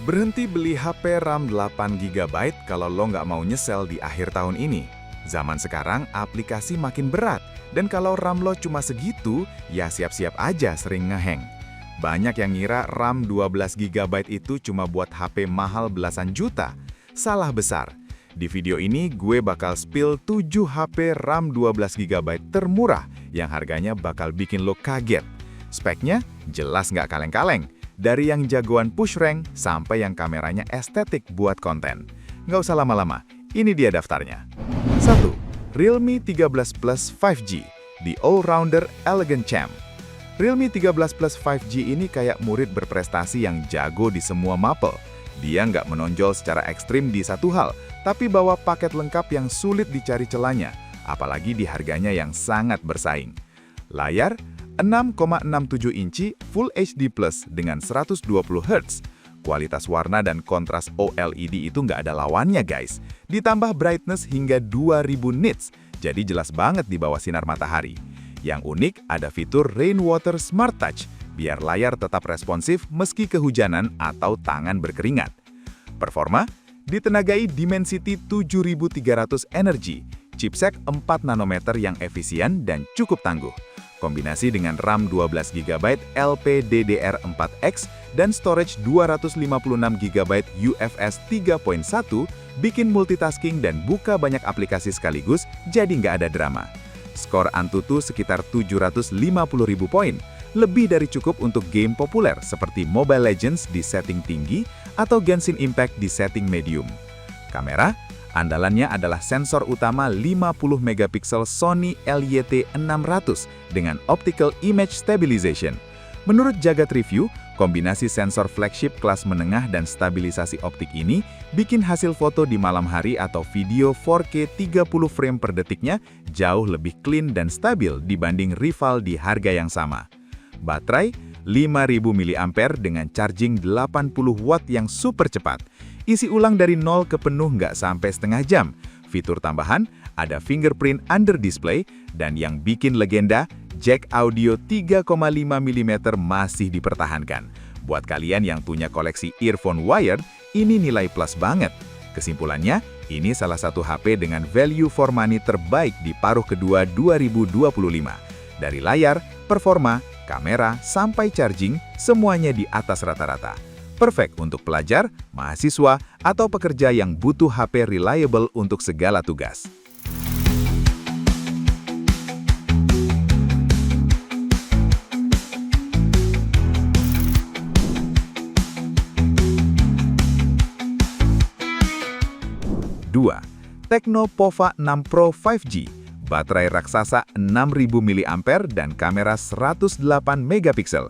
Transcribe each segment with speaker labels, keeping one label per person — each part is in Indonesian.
Speaker 1: Berhenti beli HP RAM 8 GB kalau lo nggak mau nyesel di akhir tahun ini. Zaman sekarang aplikasi makin berat, dan kalau RAM lo cuma segitu, ya siap-siap aja sering ngeheng. Banyak yang ngira RAM 12 GB itu cuma buat HP mahal belasan juta. Salah besar. Di video ini gue bakal spill 7 HP RAM 12 GB termurah yang harganya bakal bikin lo kaget. Speknya jelas nggak kaleng-kaleng. Dari yang jagoan push rank sampai yang kameranya estetik buat konten. Nggak usah lama-lama, ini dia daftarnya. 1. Realme 13 Plus 5G, The All-Rounder Elegant Champ. Realme 13 Plus 5G ini kayak murid berprestasi yang jago di semua mapel. Dia nggak menonjol secara ekstrim di satu hal, tapi bawa paket lengkap yang sulit dicari celahnya, apalagi di harganya yang sangat bersaing. Layar 6,67 inci Full HD Plus dengan 120 Hz. Kualitas warna dan kontras OLED itu nggak ada lawannya guys. Ditambah brightness hingga 2000 nits, jadi jelas banget di bawah sinar matahari. Yang unik ada fitur Rainwater Smart Touch, biar layar tetap responsif meski kehujanan atau tangan berkeringat. Performa ditenagai Dimensity 7300 Energy, chipset 4 nanometer yang efisien dan cukup tangguh. Kombinasi dengan RAM 12 GB LPDDR4X dan storage 256 GB UFS 3.1 bikin multitasking dan buka banyak aplikasi sekaligus jadi nggak ada drama. Skor Antutu sekitar 750.000 poin, lebih dari cukup untuk game populer seperti Mobile Legends di setting tinggi atau Genshin Impact di setting medium. Kamera andalannya adalah sensor utama 50 megapiksel Sony LYT600 dengan Optical Image Stabilization. Menurut Jagat Review, kombinasi sensor flagship kelas menengah dan stabilisasi optik ini bikin hasil foto di malam hari atau video 4K 30 frame per detiknya jauh lebih clean dan stabil dibanding rival di harga yang sama. Baterai 5000 mAh dengan charging 80 watt yang super cepat. Isi ulang dari 0 ke penuh nggak sampai setengah jam. Fitur tambahan, ada fingerprint under display, dan yang bikin legenda, jack audio 3,5 mm masih dipertahankan. Buat kalian yang punya koleksi earphone wired, ini nilai plus banget. Kesimpulannya, ini salah satu HP dengan value for money terbaik di paruh kedua 2025. Dari layar, performa, kamera, sampai charging, semuanya di atas rata-rata. Perfect untuk pelajar, mahasiswa, atau pekerja yang butuh HP reliable untuk segala tugas. Dua, Tecno Pova 6 Pro 5G, baterai raksasa 6000 mAh dan kamera 108 megapiksel.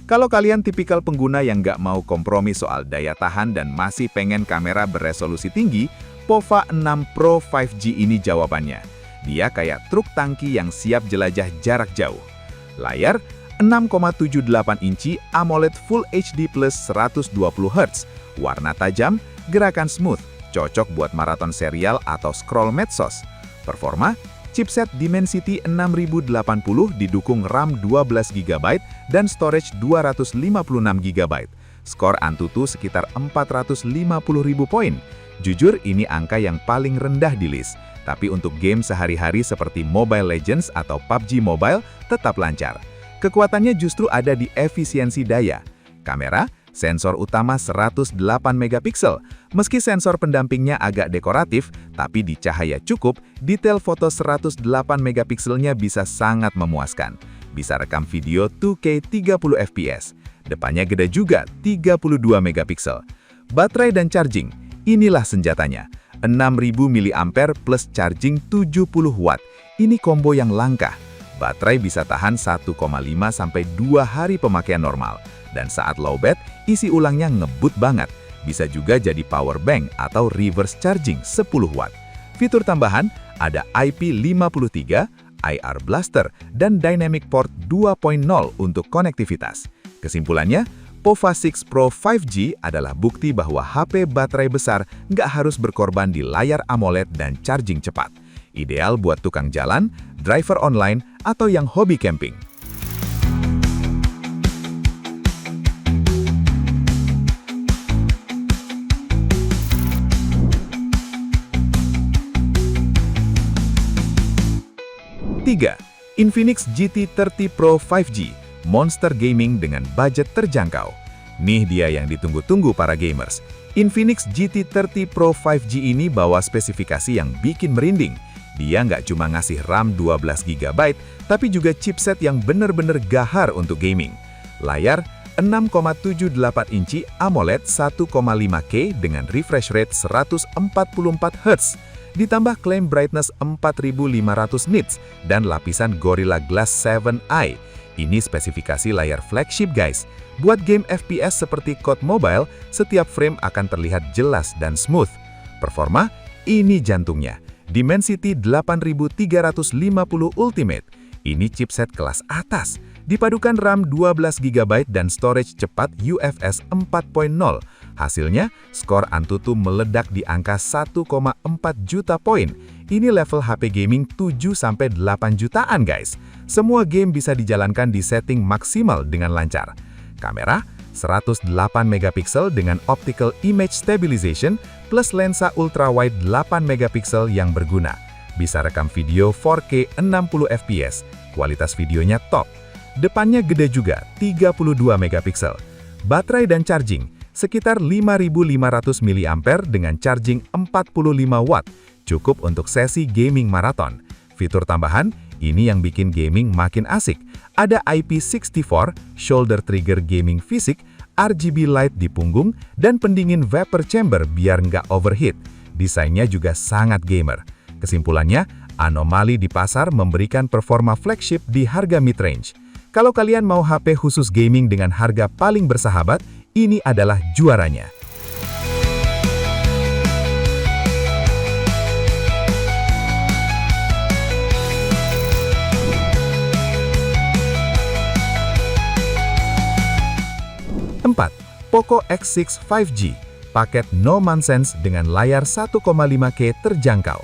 Speaker 1: Kalau kalian tipikal pengguna yang nggak mau kompromi soal daya tahan dan masih pengen kamera beresolusi tinggi, Pova 6 Pro 5G ini jawabannya. Dia kayak truk tangki yang siap jelajah jarak jauh. Layar 6,78 inci AMOLED Full HD Plus 120 Hz, warna tajam, gerakan smooth, cocok buat maraton serial atau scroll medsos. Performa chipset Dimensity 6080 didukung RAM 12 GB dan storage 256 GB. Skor Antutu sekitar 450.000 poin. Jujur ini angka yang paling rendah di list, tapi untuk game sehari-hari seperti Mobile Legends atau PUBG Mobile tetap lancar. Kekuatannya justru ada di efisiensi daya. Kamera, sensor utama 108 megapiksel. Meski sensor pendampingnya agak dekoratif, tapi di cahaya cukup, detail foto 108 megapikselnya bisa sangat memuaskan. Bisa rekam video 2K 30 fps. Depannya gede juga, 32 megapiksel. Baterai dan charging, inilah senjatanya. 6000 mAh plus charging 70 watt. Ini combo yang langka. Baterai bisa tahan 1,5 sampai 2 hari pemakaian normal. Dan saat lowbat, isi ulangnya ngebut banget. Bisa juga jadi power bank atau reverse charging 10 watt. Fitur tambahan ada IP53, IR Blaster, dan Dynamic Port 2.0 untuk konektivitas. Kesimpulannya, Pova 6 Pro 5G adalah bukti bahwa HP baterai besar nggak harus berkorban di layar AMOLED dan charging cepat. Ideal buat tukang jalan, driver online, atau yang hobi camping. 3. Infinix GT 30 Pro 5G, monster gaming dengan budget terjangkau. Nih dia yang ditunggu-tunggu para gamers. Infinix GT 30 Pro 5G ini bawa spesifikasi yang bikin merinding. Dia nggak cuma ngasih RAM 12GB, tapi juga chipset yang bener-bener gahar untuk gaming. Layar 6,78 inci AMOLED 1,5K dengan refresh rate 144Hz, ditambah klaim brightness 4500 nits dan lapisan Gorilla Glass 7i. Ini spesifikasi layar flagship guys. Buat game FPS seperti COD Mobile, setiap frame akan terlihat jelas dan smooth. Performa, ini jantungnya. Dimensity 8350 Ultimate. Ini chipset kelas atas. Dipadukan RAM 12GB dan storage cepat UFS 4.0. Hasilnya, skor Antutu meledak di angka 1,4 juta poin. Ini level HP gaming 7-8 jutaan guys. Semua game bisa dijalankan di setting maksimal dengan lancar. Kamera, 108 megapiksel dengan optical image stabilization plus lensa ultrawide 8 megapiksel yang berguna. Bisa rekam video 4K 60 fps. Kualitas videonya top. Depannya gede juga, 32 megapiksel. Baterai dan charging, sekitar 5.500 mAh dengan charging 45 watt, cukup untuk sesi gaming maraton. Fitur tambahan, ini yang bikin gaming makin asik. Ada IP64, shoulder trigger gaming fisik, RGB light di punggung, dan pendingin vapor chamber biar nggak overheat. Desainnya juga sangat gamer. Kesimpulannya, Anomali di pasar memberikan performa flagship di harga mid-range. Kalau kalian mau HP khusus gaming dengan harga paling bersahabat, ini adalah juaranya. Empat, Poco X6 5G, paket no nonsense dengan layar 1,5K terjangkau.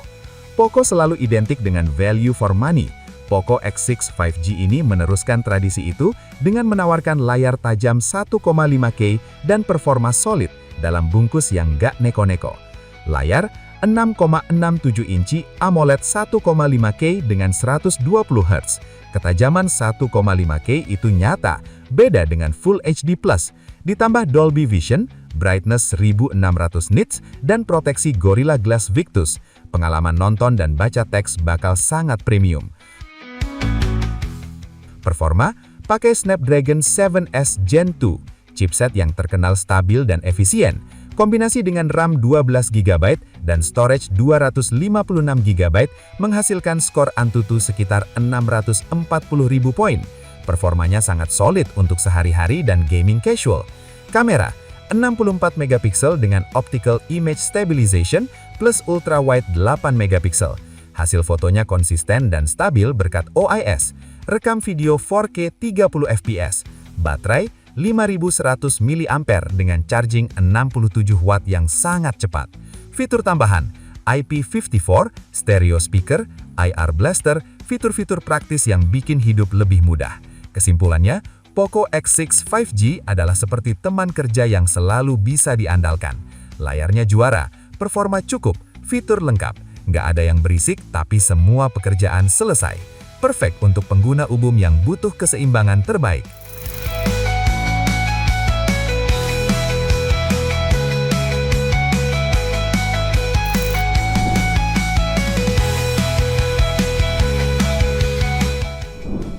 Speaker 1: Poco selalu identik dengan value for money. Poco X6 5G ini meneruskan tradisi itu dengan menawarkan layar tajam 1,5K dan performa solid dalam bungkus yang nggak neko-neko. Layar 6,67 inci AMOLED 1,5K dengan 120Hz. Ketajaman 1,5K itu nyata, beda dengan Full HD+. Ditambah Dolby Vision, brightness 1600 nits, dan proteksi Gorilla Glass Victus. Pengalaman nonton dan baca teks bakal sangat premium. Performa, pakai Snapdragon 7S Gen 2, chipset yang terkenal stabil dan efisien. Kombinasi dengan RAM 12GB dan storage 256GB menghasilkan skor Antutu sekitar 640.000 poin. Performanya sangat solid untuk sehari-hari dan gaming casual. Kamera, 64 megapiksel dengan optical image stabilization plus ultrawide 8 megapiksel. Hasil fotonya konsisten dan stabil berkat OIS. Rekam video 4K 30 fps. Baterai 5100 mAh dengan charging 67 watt yang sangat cepat. Fitur tambahan, IP54, stereo speaker, IR blaster, fitur-fitur praktis yang bikin hidup lebih mudah. Kesimpulannya, Poco X6 5G adalah seperti teman kerja yang selalu bisa diandalkan. Layarnya juara, performa cukup, fitur lengkap. Nggak ada yang berisik, tapi semua pekerjaan selesai. Perfect untuk pengguna umum yang butuh keseimbangan terbaik.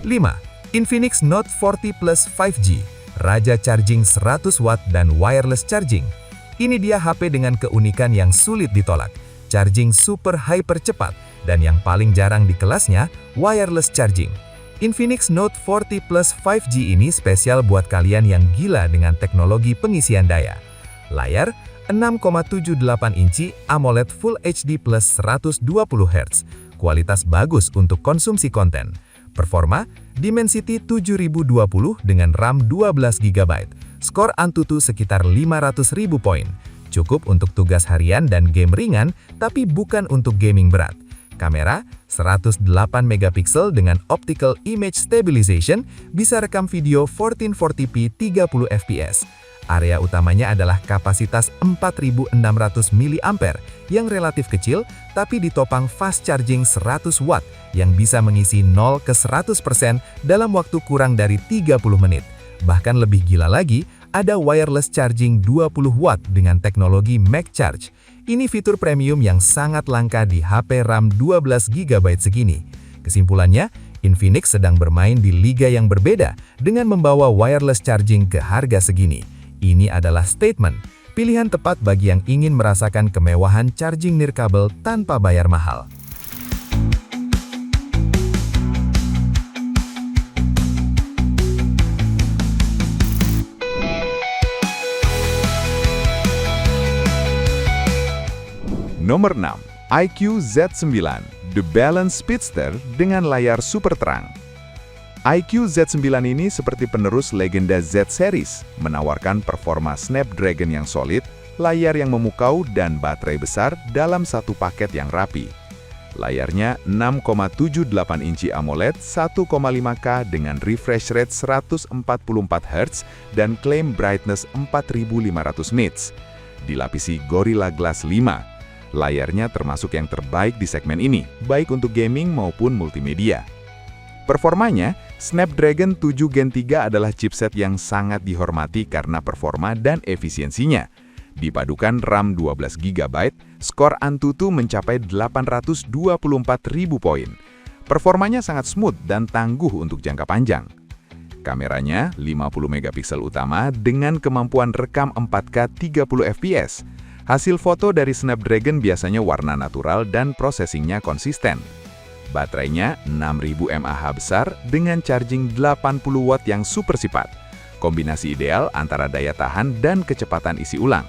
Speaker 1: Lima, Infinix Note 40 Plus 5G, raja charging 100 watt dan wireless charging. Ini dia HP dengan keunikan yang sulit ditolak. Charging super hyper cepat, dan yang paling jarang di kelasnya, wireless charging. Infinix Note 40 Plus 5G ini spesial buat kalian yang gila dengan teknologi pengisian daya. Layar 6,78 inci AMOLED Full HD plus 120Hz. Kualitas bagus untuk konsumsi konten. Performa, Dimensity 7020 dengan RAM 12GB. Skor Antutu sekitar 500.000 poin. Cukup untuk tugas harian dan game ringan, tapi bukan untuk gaming berat. Kamera, 108 megapiksel dengan optical image stabilization, bisa rekam video 1440p 30 fps.
Speaker 2: Area utamanya adalah kapasitas 4600 mAh yang relatif kecil, tapi ditopang fast charging 100 watt yang bisa mengisi 0 ke 100% dalam waktu kurang dari 30 menit. Bahkan lebih gila lagi, ada wireless charging 20 watt dengan teknologi MagCharge. Ini fitur premium yang sangat langka di HP RAM 12GB segini. Kesimpulannya, Infinix sedang bermain di liga yang berbeda dengan membawa wireless charging ke harga segini. Ini adalah statement, pilihan tepat bagi yang ingin merasakan kemewahan charging nirkabel tanpa bayar mahal.
Speaker 1: Nomor 6, iQOO Z9, The Balance Speedster dengan layar super terang. iQOO Z9 ini seperti penerus legenda Z series, menawarkan performa Snapdragon yang solid, layar yang memukau, dan baterai besar dalam satu paket yang rapi. Layarnya 6,78 inci AMOLED 1,5K dengan refresh rate 144 Hz dan klaim brightness 4500 nits. Dilapisi Gorilla Glass 5. Layarnya termasuk yang terbaik di segmen ini, baik untuk gaming maupun multimedia. Performanya, Snapdragon 7 Gen 3 adalah chipset yang sangat dihormati karena performa dan efisiensinya. Dipadukan RAM 12GB, skor Antutu mencapai 824.000 poin. Performanya sangat smooth dan tangguh untuk jangka panjang. Kameranya 50 megapiksel utama dengan kemampuan rekam 4K 30 fps. Hasil foto dari Snapdragon biasanya warna natural dan processingnya konsisten. Baterainya 6000 mAh besar dengan charging 80 watt yang super sifat. Kombinasi ideal antara daya tahan dan kecepatan isi ulang.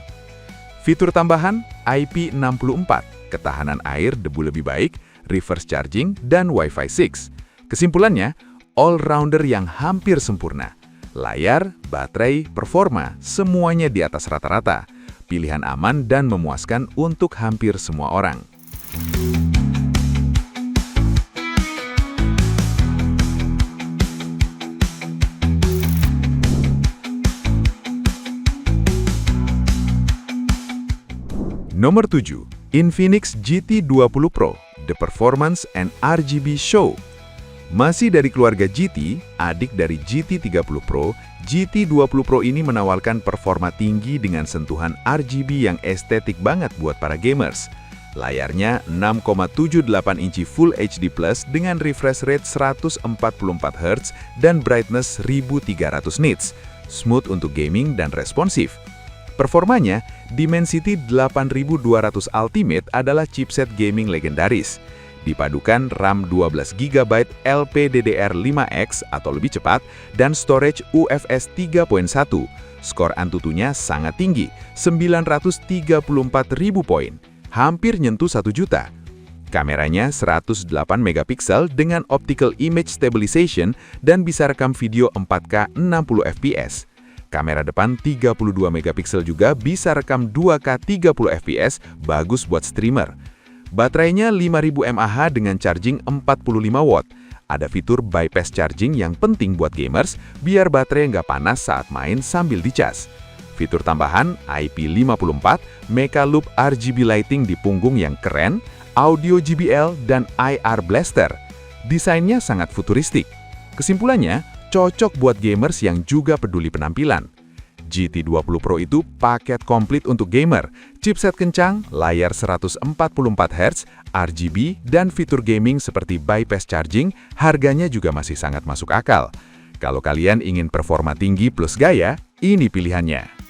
Speaker 1: Fitur tambahan IP64, ketahanan air debu lebih baik, reverse charging, dan Wi-Fi 6. Kesimpulannya, all-rounder yang hampir sempurna. Layar, baterai, performa, semuanya di atas rata-rata. Pilihan aman dan memuaskan untuk hampir semua orang. Nomor 7, Infinix GT20 Pro, The Performance and RGB Show. Masih dari keluarga GT, adik dari GT30 Pro, GT20 Pro ini menawarkan performa tinggi dengan sentuhan RGB yang estetik banget buat para gamers. Layarnya 6,78 inci Full HD Plus dengan refresh rate 144 Hz dan brightness 1300 nits. Smooth untuk gaming dan responsif. Performanya, Dimensity 8200 Ultimate adalah chipset gaming legendaris. Dipadukan RAM 12GB LPDDR5X atau lebih cepat dan storage UFS 3.1. Skor Antutunya sangat tinggi, 934.000 poin, hampir nyentuh 1 juta. Kameranya 108 megapiksel dengan optical image stabilization dan bisa rekam video 4K 60 fps. Kamera depan 32 megapiksel juga bisa rekam 2K 30 fps, bagus buat streamer. Baterainya 5000 mAh dengan charging 45 watt. Ada fitur bypass charging yang penting buat gamers, biar baterai nggak panas saat main sambil dicas. Fitur tambahan IP54, Mecha Loop RGB lighting di punggung yang keren, audio JBL, dan IR Blaster. Desainnya sangat futuristik. Kesimpulannya, cocok buat gamers yang juga peduli penampilan. GT20 Pro itu paket komplit untuk gamer, chipset kencang, layar 144 Hz, RGB, dan fitur gaming seperti bypass charging, harganya juga masih sangat masuk akal. Kalau kalian ingin performa tinggi plus gaya, ini pilihannya.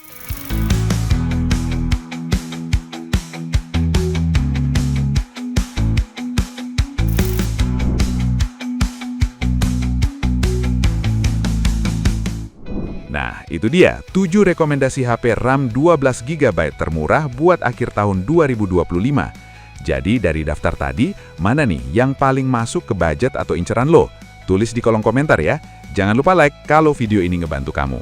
Speaker 1: Nah, itu dia 7 rekomendasi HP RAM 12GB termurah buat akhir tahun 2025. Jadi dari daftar tadi, mana nih yang paling masuk ke budget atau inceran lo? Tulis di kolom komentar ya. Jangan lupa like kalau video ini ngebantu kamu.